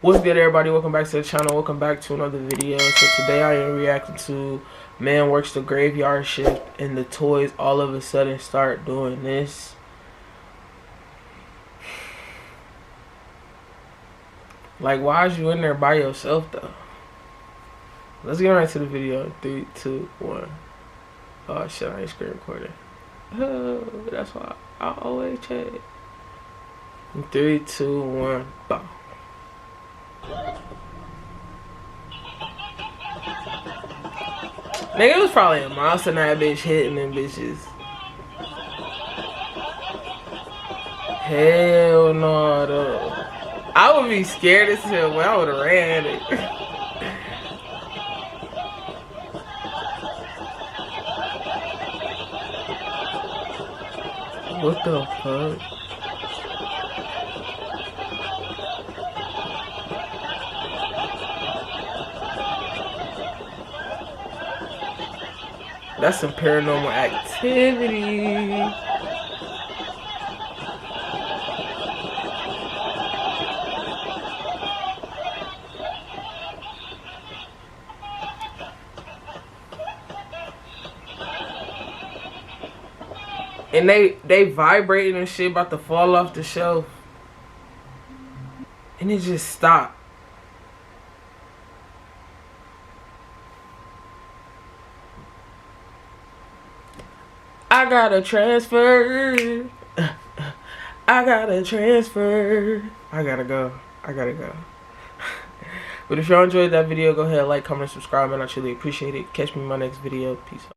What's good, everybody? Welcome back to the channel. Welcome back to another video. So today I am reacting to man works the graveyard shift and the toys all of a sudden start doing this. Like, why is you in there by yourself though? Let's get right to the video. 3, 2, 1. Oh shit, I ain't screen recording. Oh, that's why I always check. 3, 2, 1, bam. Nigga, it was probably a mouse and that bitch hitting them bitches. Hell no, though. I would be scared as hell when I would have ran it. What the fuck? That's some paranormal activity. And they vibrating and shit about to fall off the shelf. And it just stopped. I gotta transfer. I gotta transfer. I gotta go. But if y'all enjoyed that video, go ahead, like, comment, subscribe, and I truly appreciate it. Catch me in my next video. Peace out.